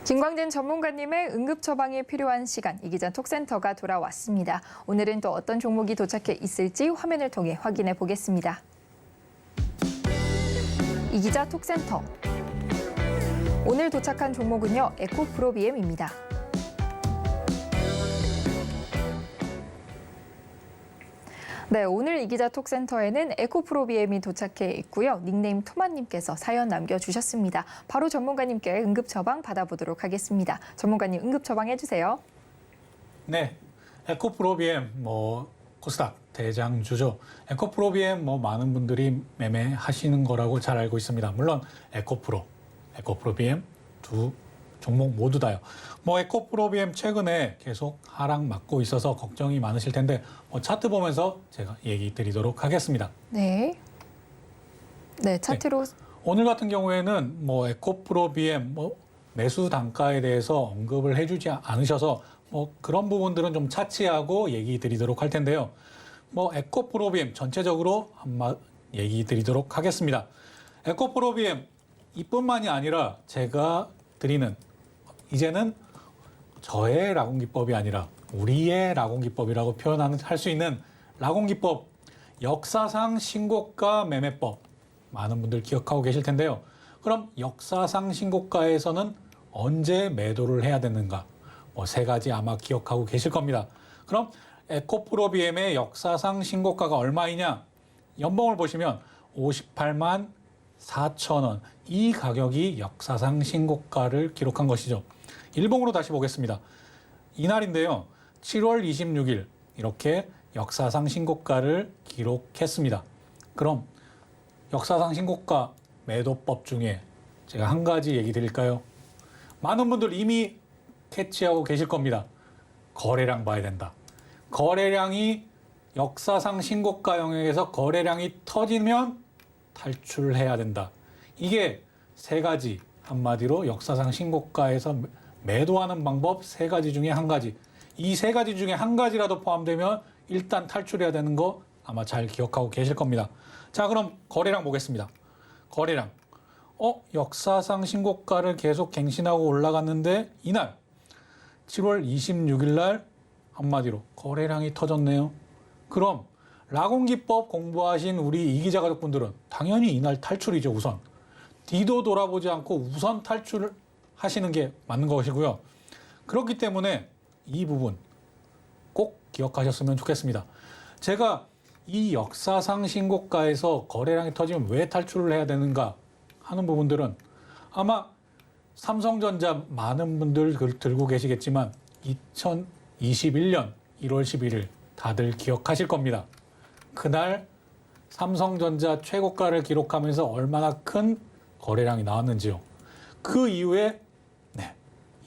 김광진 전문가님의 응급 처방이 필요한 시간, 이기자 톡센터가 돌아왔습니다. 오늘은 또 어떤 종목이 도착해 있을지 화면을 통해 확인해 보겠습니다. 이기자 톡센터. 오늘 도착한 종목은요, 에코프로비엠입니다. 네, 오늘 이기자 톡센터에는 에코프로비엠이 도착해 있고요. 닉네임 토마님께서 사연 남겨주셨습니다. 바로 전문가님께 응급 처방 받아보도록 하겠습니다. 전문가님 응급 처방 해주세요. 네, 에코프로비엠 코스닥 대장주죠. 에코프로 BM 많은 분들이 매매하시는 거라고 잘 알고 있습니다. 물론 에코프로 BM 두 종목 모두 다요. 에코프로 BM 최근에 계속 하락 맞고 있어서 걱정이 많으실 텐데 차트 보면서 제가 얘기 드리도록 하겠습니다. 네. 네, 차트로 오늘 같은 경우에는 에코프로 BM 매수 단가에 대해서 언급을 해주지 않으셔서 그런 부분들은 좀 차치하고 얘기 드리도록 할 텐데요. 에코프로 BM 전체적으로 한번 얘기 드리도록 하겠습니다. 에코프로 BM 이뿐만이 아니라 제가 드리는 이제는 저의 라곤기법이 아니라 우리의 라곤기법이라고 할 수 있는 라곤기법 역사상 신고가 매매법 많은 분들 기억하고 계실 텐데요. 그럼 역사상 신고가에서는 언제 매도를 해야 되는가? 세 가지 아마 기억하고 계실 겁니다. 그럼 에코프로 BM의 역사상 신고가가 얼마이냐? 연봉을 보시면 58만 4천 원. 이 가격이 역사상 신고가를 기록한 것이죠. 일봉으로 다시 보겠습니다. 이날인데요. 7월 26일 이렇게 역사상 신고가를 기록했습니다. 그럼 역사상 신고가 매도법 중에 제가 한 가지 얘기 드릴까요? 많은 분들 이미 캐치하고 계실 겁니다. 거래량 봐야 된다. 거래량이 역사상 신고가 영역에서 거래량이 터지면 탈출해야 된다. 이게 세 가지, 한마디로 역사상 신고가에서 매도하는 방법 세 가지 중에 한 가지. 이 세 가지 중에 한 가지라도 포함되면 일단 탈출해야 되는 거 아마 잘 기억하고 계실 겁니다. 자, 그럼 거래량 보겠습니다. 거래량. 역사상 신고가를 계속 갱신하고 올라갔는데 이날 7월 26일 날 한마디로 거래량이 터졌네요. 그럼 라곤기법 공부하신 우리 이기자 가족분들은 당연히 이날 탈출이죠. 우선 뒤도 돌아보지 않고 우선 탈출을 하시는 게 맞는 것이고요. 그렇기 때문에 이 부분 꼭 기억하셨으면 좋겠습니다. 제가 이 역사상 신고가에서 거래량이 터지면 왜 탈출을 해야 되는가 하는 부분들은 아마 삼성전자 많은 분들 들고 계시겠지만 2021년 1월 11일 다들 기억하실 겁니다. 그날 삼성전자 최고가를 기록하면서 얼마나 큰 거래량이 나왔는지요. 그 이후에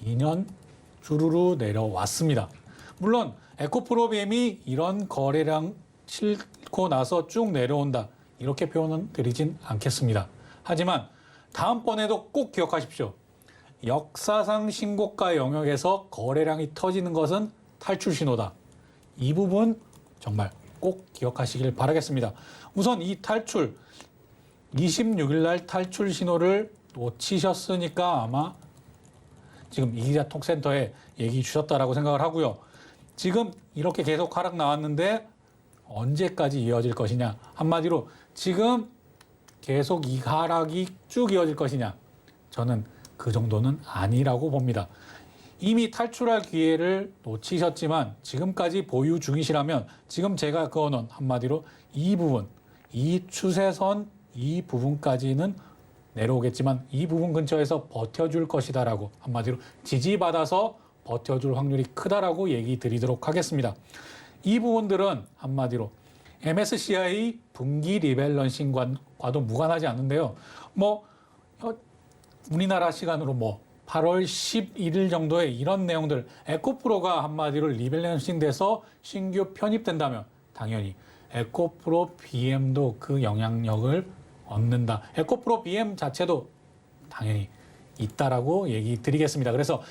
2년 주르르 내려왔습니다. 물론 에코프로 BM이 이런 거래량 싣고 나서 쭉 내려온다 이렇게 표현은 드리진 않겠습니다. 하지만 다음번에도 꼭 기억하십시오. 역사상 신고가 영역에서 거래량이 터지는 것은 탈출 신호다. 이 부분 정말 꼭 기억하시길 바라겠습니다. 우선 이 탈출 26일 날 탈출 신호를 놓치셨으니까 아마 지금 이기자 톡센터에 얘기 주셨다라고 생각을 하고요. 지금 이렇게 계속 하락 나왔는데 언제까지 이어질 것이냐. 한마디로 지금 계속 이 하락이 쭉 이어질 것이냐. 저는 그 정도는 아니라고 봅니다. 이미 탈출할 기회를 놓치셨지만 지금까지 보유 중이시라면 지금 제가 그어놓은 한마디로 이 부분, 이 추세선 이 부분까지는 내려오겠지만 이 부분 근처에서 버텨줄 것이다라고 한마디로 지지받아서 버텨줄 확률이 크다라고 얘기 드리도록 하겠습니다. 이 부분들은 한마디로 MSCI 분기 리밸런싱과도 무관하지 않는데요. 우리나라 시간으로 8월 11일 정도에 이런 내용들 에코프로가 한마디로 리밸런싱 돼서 신규 편입된다면 당연히 에코프로 BM도 그 영향력을 얻는다. 에코프로 BM 자체도 당연히 있다라고 얘기 드리겠습니다. 그래서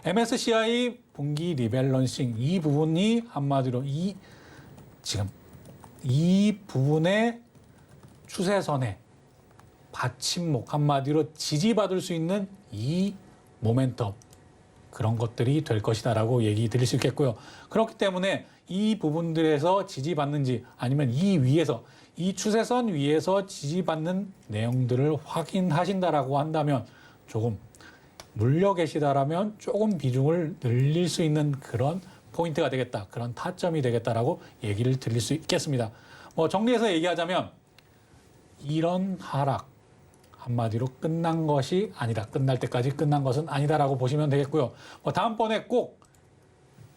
MSCI 분기 리밸런싱 이 부분이 한마디로 지금 이 부분의 추세선에 받침목 한마디로 지지받을 수 있는 이 모멘텀 그런 것들이 될 것이다라고 얘기 드릴 수 있겠고요. 그렇기 때문에 이 부분들에서 지지받는지 아니면 이 추세선 위에서 지지받는 내용들을 확인하신다라고 한다면 조금 물려 계시다라면 조금 비중을 늘릴 수 있는 그런 포인트가 되겠다. 그런 타점이 되겠다라고 얘기를 드릴 수 있겠습니다. 정리해서 얘기하자면 이런 하락 한마디로 끝난 것이 아니다. 끝날 때까지 끝난 것은 아니다라고 보시면 되겠고요. 다음번에 꼭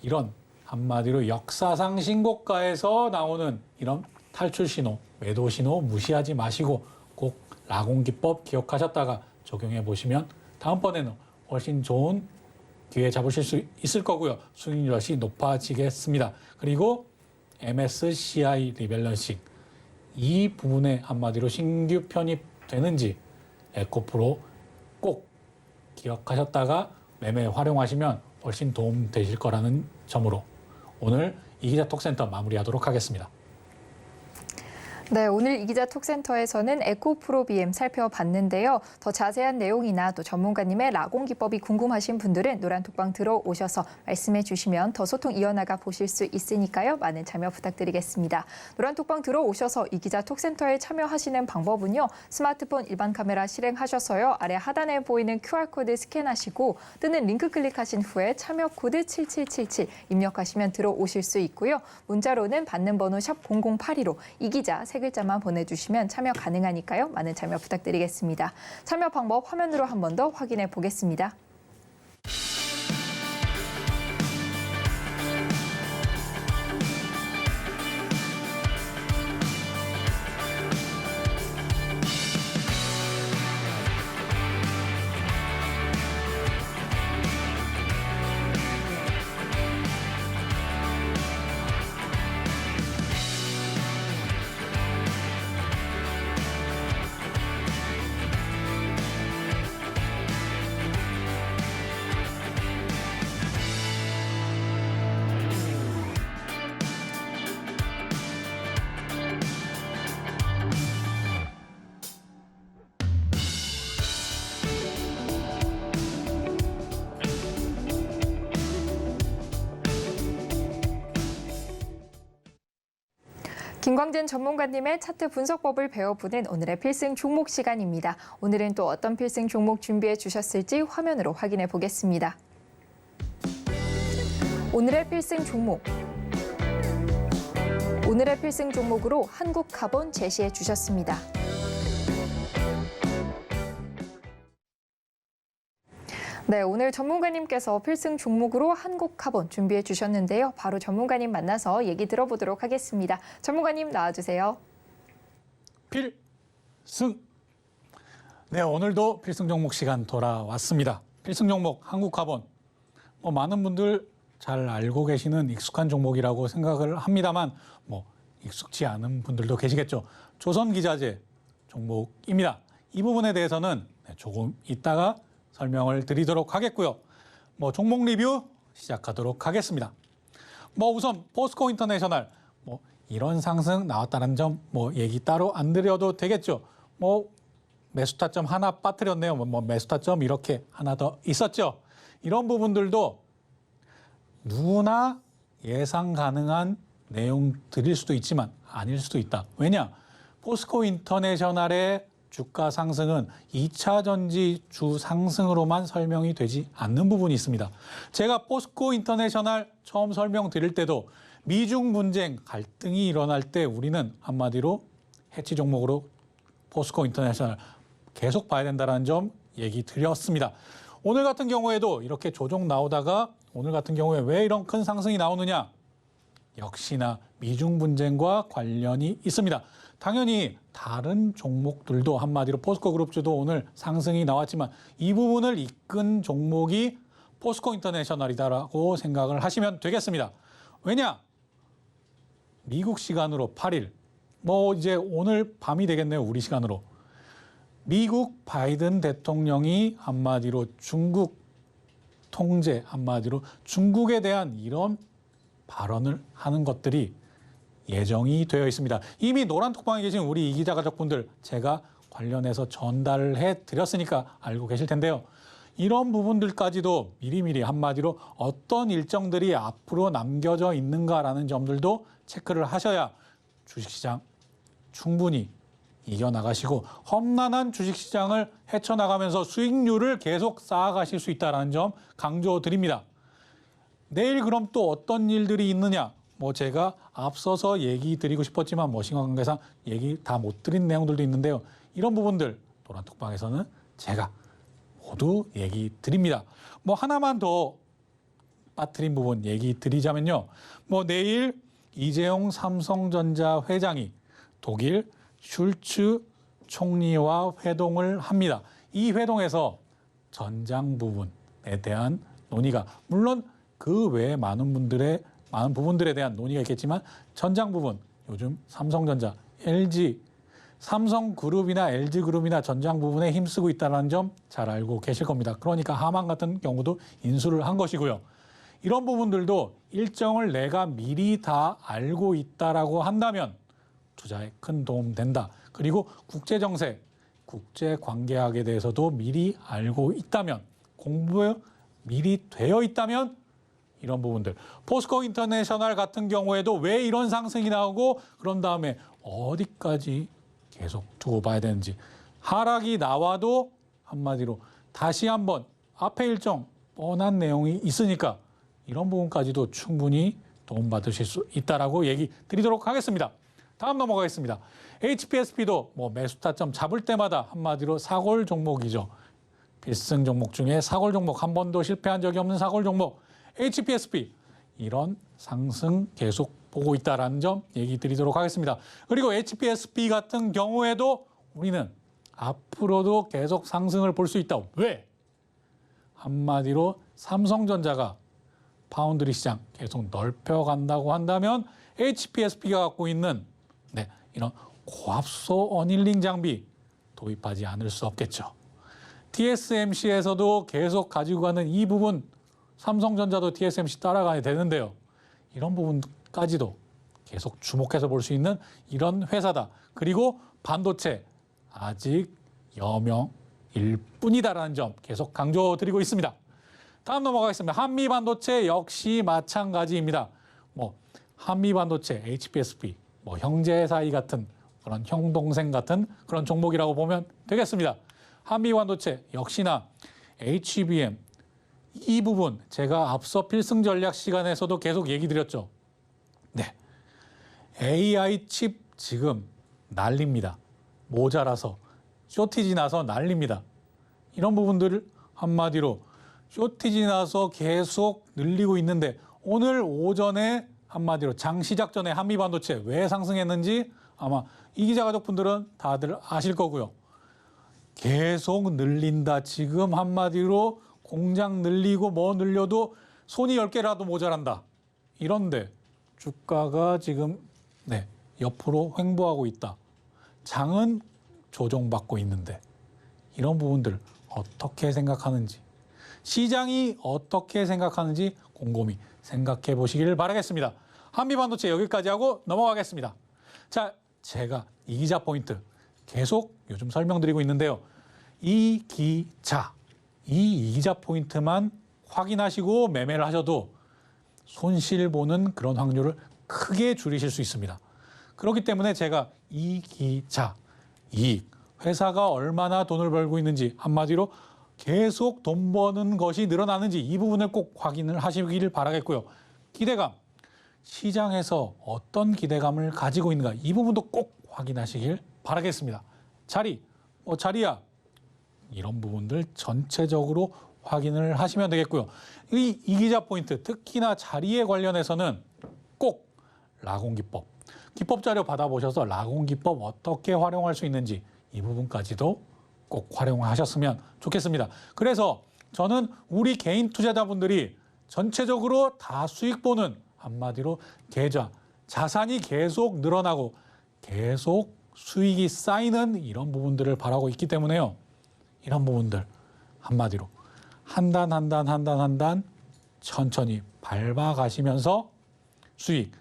이런 한마디로 역사상 신고가에서 나오는 이런 탈출 신호, 매도 신호 무시하지 마시고 꼭 라공기법 기억하셨다가 적용해 보시면 다음번에는 훨씬 좋은 기회 잡으실 수 있을 거고요. 수익률 역시 높아지겠습니다. 그리고 MSCI 리밸런싱 이 부분에 한마디로 신규 편입되는지 에코프로 꼭 기억하셨다가 매매 활용하시면 훨씬 도움 되실 거라는 점으로 오늘 이기자 톡센터 마무리하도록 하겠습니다. 네, 오늘 이기자 톡센터에서는 에코프로 BM 살펴봤는데요. 더 자세한 내용이나 또 전문가님의 라공 기법이 궁금하신 분들은 노란톡방 들어오셔서 말씀해 주시면 더 소통 이어나가 보실 수 있으니까요. 많은 참여 부탁드리겠습니다. 노란톡방 들어오셔서 이기자 톡센터에 참여하시는 방법은요. 스마트폰 일반 카메라 실행하셔서요. 아래 하단에 보이는 QR코드 스캔하시고 뜨는 링크 클릭하신 후에 참여 코드 7777 입력하시면 들어오실 수 있고요. 문자로는 받는 번호 샵 0082로 이기자 세 글자만 보내주시면 참여 가능하니까요. 많은 참여 부탁드리겠습니다. 참여 방법 화면으로 한 번 더 확인해 보겠습니다. 김광진 전문가님의 차트 분석법을 배워보는 오늘의 필승 종목 시간입니다. 오늘은 또 어떤 필승 종목 준비해 주셨을지 화면으로 확인해 보겠습니다. 오늘의 필승 종목. 오늘의 필승 종목으로 한국카본 제시해 주셨습니다. 네, 오늘 전문가님께서 필승 종목으로 한국카본 준비해 주셨는데요. 바로 전문가님 만나서 얘기 들어보도록 하겠습니다. 전문가님 나와주세요. 필승! 네, 오늘도 필승 종목 시간 돌아왔습니다. 필승 종목 한국카본. 많은 분들 잘 알고 계시는 익숙한 종목이라고 생각을 합니다만 익숙치 않은 분들도 계시겠죠. 조선기자재 종목입니다. 이 부분에 대해서는 조금 이따가 설명을 드리도록 하겠고요. 종목 리뷰 시작하도록 하겠습니다. 우선 포스코 인터내셔널 이런 상승 나왔다는 점 얘기 따로 안 드려도 되겠죠. 매수 타점 하나 빠뜨렸네요. 매수 타점 이렇게 하나 더 있었죠. 이런 부분들도 누구나 예상 가능한 내용 드릴 수도 있지만 아닐 수도 있다. 왜냐? 포스코 인터내셔널의 주가 상승은 2차 전지 주 상승으로만 설명이 되지 않는 부분이 있습니다. 제가 포스코 인터내셔널 처음 설명드릴 때도 미중 분쟁, 갈등이 일어날 때 우리는 한마디로 해치 종목으로 포스코 인터내셔널 계속 봐야 된다는 점 얘기 드렸습니다. 오늘 같은 경우에도 이렇게 조정 나오다가 오늘 같은 경우에 왜 이런 큰 상승이 나오느냐? 역시나 미중 분쟁과 관련이 있습니다. 당연히 다른 종목들도 한마디로 포스코 그룹주도 오늘 상승이 나왔지만 이 부분을 이끈 종목이 포스코 인터내셔널이다라고 생각을 하시면 되겠습니다. 왜냐? 미국 시간으로 8일, 이제 오늘 밤이 되겠네요. 우리 시간으로. 미국 바이든 대통령이 한마디로 중국 통제, 한마디로 중국에 대한 이런 발언을 하는 것들이 예정이 되어 있습니다. 이미 노란톡방에 계신 우리 이기자 가족분들 제가 관련해서 전달을 해드렸으니까 알고 계실 텐데요. 이런 부분들까지도 미리미리 한마디로 어떤 일정들이 앞으로 남겨져 있는가라는 점들도 체크를 하셔야 주식시장 충분히 이겨나가시고 험난한 주식시장을 헤쳐나가면서 수익률을 계속 쌓아가실 수 있다는 점 강조드립니다. 내일 그럼 또 어떤 일들이 있느냐? 제가 앞서서 얘기 드리고 싶었지만 시간 관계상 얘기 다 못 드린 내용들도 있는데요. 이런 부분들 노란톡방에서는 제가 모두 얘기 드립니다. 하나만 더 빠뜨린 부분 얘기 드리자면요. 뭐 내일 이재용 삼성전자 회장이 독일 슐츠 총리와 회동을 합니다. 이 회동에서 전장 부분에 대한 논의가, 물론 그 외에 많은 부분들에 대한 논의가 있겠지만 전장 부분, 요즘 삼성전자, LG, 삼성그룹이나 LG그룹이나 전장 부분에 힘쓰고 있다는 점 잘 알고 계실 겁니다. 그러니까 하만 같은 경우도 인수를 한 것이고요. 이런 부분들도 일정을 내가 미리 다 알고 있다라고 한다면 투자에 큰 도움 된다. 그리고 국제정세, 국제관계학에 대해서도 미리 알고 있다면, 공부 미리 되어 있다면 이런 부분들. 포스코 인터내셔널 같은 경우에도 왜 이런 상승이 나오고 그런 다음에 어디까지 계속 두고 봐야 되는지, 하락이 나와도 한마디로 다시 한번 앞에 일정 뻔한 내용이 있으니까 이런 부분까지도 충분히 도움받으실 수 있다라고 얘기 드리도록 하겠습니다. 다음 넘어가겠습니다. HPSP도 뭐 매수 타점 잡을 때마다 한마디로 사골 종목이죠. 필승 종목 중에 사골 종목, 한 번도 실패한 적이 없는 사골 종목 HPSP, 이런 상승 계속 보고 있다라는 점 얘기 드리도록 하겠습니다. 그리고 HPSP 같은 경우에도 우리는 앞으로도 계속 상승을 볼 수 있다. 왜? 한마디로 삼성전자가 파운드리 시장 계속 넓혀간다고 한다면 HPSP가 갖고 있는 이런 고압소 어닐링 장비 도입하지 않을 수 없겠죠. TSMC에서도 계속 가지고 가는 이 부분, 삼성전자도 TSMC 따라가야 되는데요. 이런 부분까지도 계속 주목해서 볼 수 있는 이런 회사다. 그리고 반도체 아직 여명일 뿐이다라는 점 계속 강조드리고 있습니다. 다음 넘어가겠습니다. 한미반도체 역시 마찬가지입니다. 뭐 한미반도체, HPSP, 뭐 형제 사이 같은 그런 형 동생 같은 그런 종목이라고 보면 되겠습니다. 한미반도체 역시나 HBM, 이 부분 제가 앞서 필승 전략 시간에서도 계속 얘기 드렸죠. 네, AI 칩 지금 난립니다. 모자라서 쇼티지 나서 난립니다. 이런 부분들을 한마디로 쇼티지 나서 계속 늘리고 있는데, 오늘 오전에 한마디로 장 시작 전에 한미반도체 왜 상승했는지 아마 이 기자 가족분들은 다들 아실 거고요. 계속 늘린다. 지금 한마디로 공장 늘리고 뭐 늘려도 손이 10개라도 모자란다. 이런데 주가가 지금 옆으로 횡보하고 있다. 장은 조정받고 있는데 이런 부분들 어떻게 생각하는지, 시장이 어떻게 생각하는지 곰곰이 생각해 보시기를 바라겠습니다. 한미반도체 여기까지 하고 넘어가겠습니다. 자, 제가 이 기자 포인트 계속 요즘 설명드리고 있는데요. 이 기자 포인트만 확인하시고 매매를 하셔도 손실 보는 그런 확률을 크게 줄이실 수 있습니다. 그렇기 때문에 제가 이 기자, 이익, 회사가 얼마나 돈을 벌고 있는지, 한마디로 계속 돈 버는 것이 늘어나는지 이 부분을 꼭 확인을 하시기를 바라겠고요. 기대감, 시장에서 어떤 기대감을 가지고 있는가, 이 부분도 꼭 확인하시길 바라겠습니다. 자리야, 이런 부분들 전체적으로 확인을 하시면 되겠고요. 이 기자 포인트, 특히나 자리에 관련해서는 꼭 라공기법, 기법 자료 받아보셔서 라공기법 어떻게 활용할 수 있는지 이 부분까지도 꼭 활용하셨으면 좋겠습니다. 그래서 저는 우리 개인 투자자분들이 전체적으로 다 수익 보는, 한마디로 계좌, 자산이 계속 늘어나고 계속 수익이 쌓이는 이런 부분들을 바라고 있기 때문에요. 이런 부분들 한마디로 한 단 천천히 밟아가시면서 수익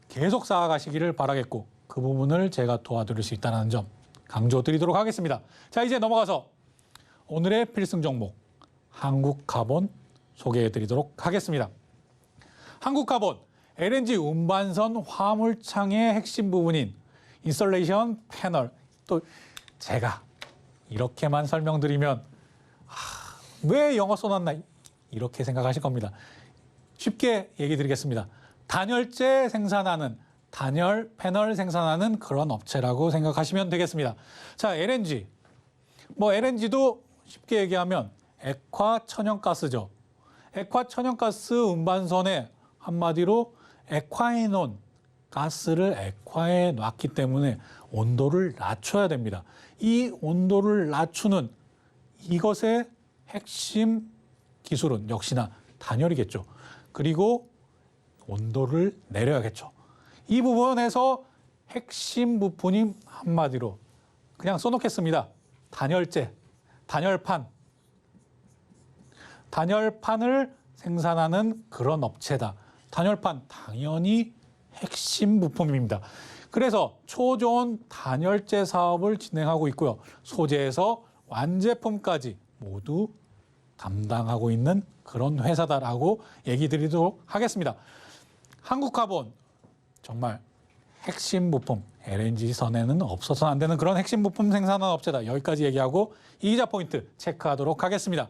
계속 쌓아가시기를 바라겠고, 그 부분을 제가 도와드릴 수 있다는 점 강조드리도록 하겠습니다. 자, 이제 넘어가서 오늘의 필승 종목 한국카본 소개해드리도록 하겠습니다. 한국카본, LNG 운반선 화물창의 핵심 부분인 인스톨레이션 패널, 또 제가 이렇게만 설명드리면 왜 영어 써놨나 이렇게 생각하실 겁니다. 쉽게 얘기 드리겠습니다. 단열재 생산하는, 단열 패널 생산하는 그런 업체라고 생각하시면 되겠습니다. 자, LNG. LNG도 쉽게 얘기하면 액화 천연가스죠. 액화 천연가스 운반선에 한마디로 액화해 놓은 가스를 액화해 놨기 때문에 온도를 낮춰야 됩니다. 이 온도를 낮추는 이것의 핵심 기술은 역시나 단열이겠죠. 그리고 온도를 내려야겠죠. 이 부분에서 핵심 부분이 한마디로 그냥 써놓겠습니다. 단열재, 단열판. 단열판을 생산하는 그런 업체다. 단열판 당연히 핵심 부품입니다. 그래서 초저온 단열재 사업을 진행하고 있고요. 소재에서 완제품까지 모두 담당하고 있는 그런 회사다라고 얘기 드리도록 하겠습니다. 한국카본 정말 핵심 부품, LNG선에는 없어서는 안 되는 그런 핵심 부품 생산하는 업체다. 여기까지 얘기하고 이기자 포인트 체크하도록 하겠습니다.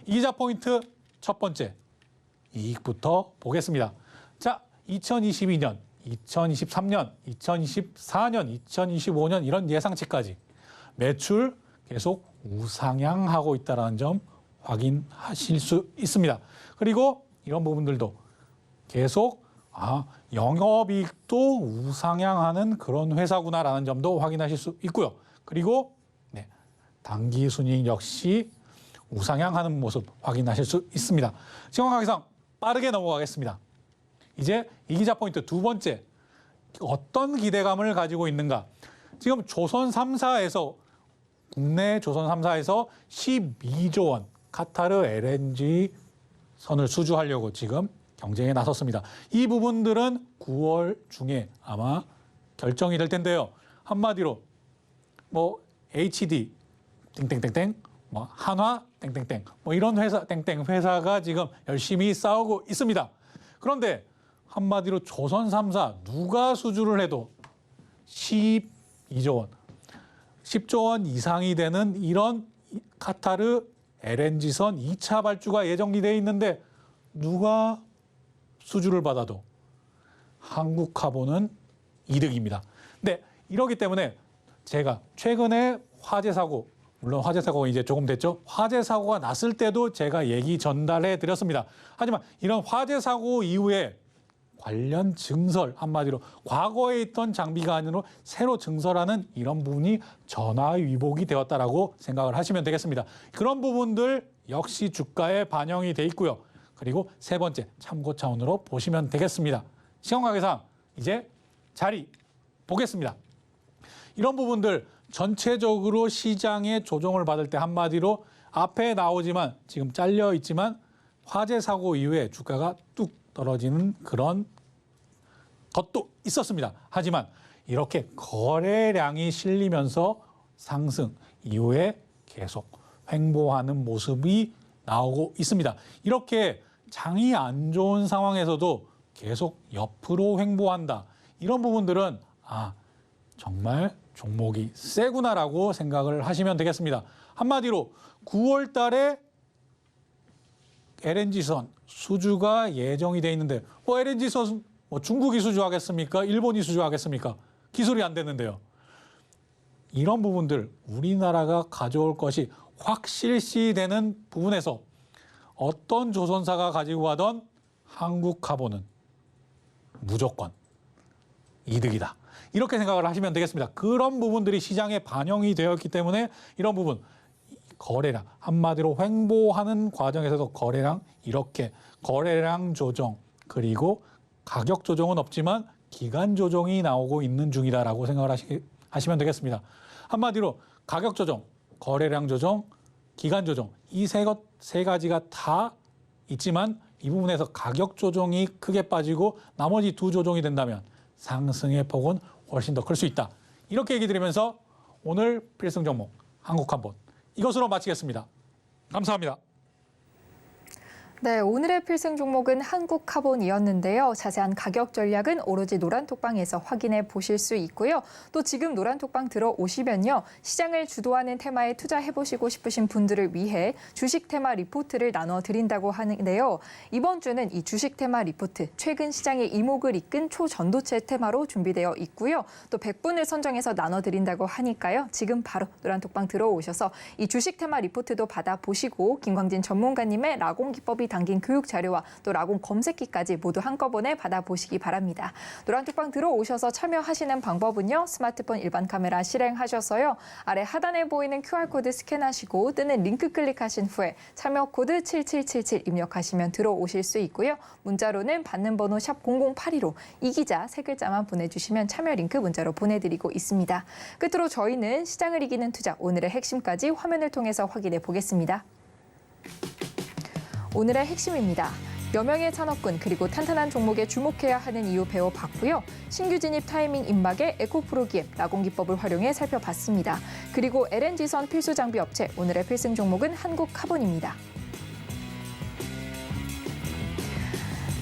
이기자 포인트 첫 번째, 이익부터 보겠습니다. 자, 2022년, 2023년, 2024년, 2025년 이런 예상치까지 매출 계속 우상향하고 있다는 점 확인하실 수 있습니다. 그리고 이런 부분들도 계속 영업이익도 우상향하는 그런 회사구나라는 점도 확인하실 수 있고요. 그리고 당기순이익 역시 우상향하는 모습 확인하실 수 있습니다. 시황각이상 빠르게 넘어가겠습니다. 이제 이기자 포인트 두 번째, 어떤 기대감을 가지고 있는가. 지금 조선 3사에서 국내 조선 3사에서 12조 원 카타르 LNG 선을 수주하려고 지금 경쟁에 나섰습니다. 이 부분들은 9월 중에 아마 결정이 될 텐데요. 한마디로 HD 땡땡땡땡, 한화 땡땡땡, 이런 회사 땡땡 회사가 지금 열심히 싸우고 있습니다. 그런데 한마디로 조선 3사 누가 수주를 해도 12조 원, 10조 원 이상이 되는 이런 카타르 LNG선 2차 발주가 예정이 돼 있는데 누가 수주를 받아도 한국카본은 이득입니다. 네, 이러기 때문에 제가 최근에 화재 사고, 물론 화재 사고가 이제 조금 됐죠. 화재 사고가 났을 때도 제가 얘기 전달해 드렸습니다. 하지만 이런 화재 사고 이후에 관련 증설, 한마디로 과거에 있던 장비가 아니라 새로 증설하는 이런 부분이 전화위복이 되었다라고 생각을 하시면 되겠습니다. 그런 부분들 역시 주가에 반영이 돼 있고요. 그리고 세 번째, 참고 차원으로 보시면 되겠습니다. 시황가계상 이제 자리 보겠습니다. 이런 부분들 전체적으로 시장의 조정을 받을 때 한마디로 앞에 나오지만 지금 잘려 있지만 화재 사고 이후에 주가가 뚝 떨어지는 그런 것도 있었습니다. 하지만 이렇게 거래량이 실리면서 상승 이후에 계속 횡보하는 모습이 나오고 있습니다. 이렇게 장이 안 좋은 상황에서도 계속 옆으로 횡보한다. 이런 부분들은 정말 종목이 세구나라고 생각을 하시면 되겠습니다. 한마디로 9월 달에 LNG선 수주가 예정이 돼 있는데 LNG선 중국이 수주하겠습니까? 일본이 수주하겠습니까? 기술이 안 되는데요. 이런 부분들 우리나라가 가져올 것이 확실시되는 부분에서 어떤 조선사가 가지고 가던 한국카본은 무조건 이득이다. 이렇게 생각을 하시면 되겠습니다. 그런 부분들이 시장에 반영이 되었기 때문에 이런 부분, 거래량, 한마디로 횡보하는 과정에서도 거래량, 이렇게 거래량 조정, 그리고 가격 조정은 없지만 기간 조정이 나오고 있는 중이다라고 생각을 하시면 되겠습니다. 한마디로 가격 조정, 거래량 조정, 기간 조정, 이 세 가지가 다 있지만 이 부분에서 가격 조정이 크게 빠지고 나머지 두 조정이 된다면 상승의 폭은 훨씬 더 클 수 있다. 이렇게 얘기 드리면서 오늘 필승 종목 한국카본 이것으로 마치겠습니다. 감사합니다. 네, 오늘의 필승 종목은 한국카본이었는데요. 자세한 가격 전략은 오로지 노란톡방에서 확인해 보실 수 있고요. 또 지금 노란톡방 들어오시면요. 시장을 주도하는 테마에 투자해보시고 싶으신 분들을 위해 주식 테마 리포트를 나눠드린다고 하는데요. 이번 주는 이 주식 테마 리포트, 최근 시장의 이목을 이끈 초전도체 테마로 준비되어 있고요. 또 100분을 선정해서 나눠드린다고 하니까요. 지금 바로 노란톡방 들어오셔서 이 주식 테마 리포트도 받아보시고 김광진 전문가님의 라공 기법이 담긴 교육 자료와 또 라곤 검색기까지 모두 한꺼번에 받아보시기 바랍니다. 노란톡방 들어오셔서 참여하시는 방법은요. 스마트폰 일반 카메라 실행하셔서요. 아래 하단에 보이는 QR코드 스캔하시고 뜨는 링크 클릭하신 후에 참여 코드 7777 입력하시면 들어오실 수 있고요. 문자로는 받는 번호 샵 0082로 이기자 세 글자만 보내주시면 참여 링크 문자로 보내드리고 있습니다. 끝으로 저희는 시장을 이기는 투자 오늘의 핵심까지 화면을 통해서 확인해 보겠습니다. 오늘의 핵심입니다. 여명의 산업군 그리고 탄탄한 종목에 주목해야 하는 이유 배워봤고요. 신규 진입 타이밍 입막의 에코프로기엠 라곤 기법을 활용해 살펴봤습니다. 그리고 LNG선 필수 장비 업체 오늘의 필승 종목은 한국카본입니다.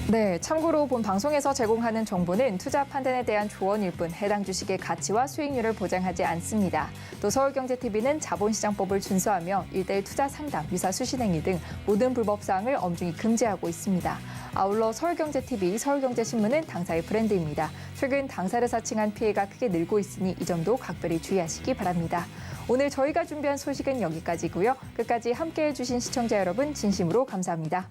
네, 참고로 본 방송에서 제공하는 정보는 투자 판단에 대한 조언일 뿐 해당 주식의 가치와 수익률을 보장하지 않습니다. 또 서울경제TV는 자본시장법을 준수하며 1:1 투자 상담, 유사 수신행위 등 모든 불법 사항을 엄중히 금지하고 있습니다. 아울러 서울경제TV, 서울경제신문은 당사의 브랜드입니다. 최근 당사를 사칭한 피해가 크게 늘고 있으니 이 점도 각별히 주의하시기 바랍니다. 오늘 저희가 준비한 소식은 여기까지고요. 끝까지 함께해 주신 시청자 여러분 진심으로 감사합니다.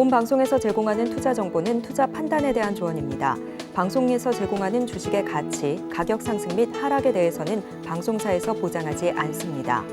본 방송에서 제공하는 투자 정보는 투자 판단에 대한 조언입니다. 방송에서 제공하는 주식의 가치, 가격 상승 및 하락에 대해서는 방송사에서 보장하지 않습니다.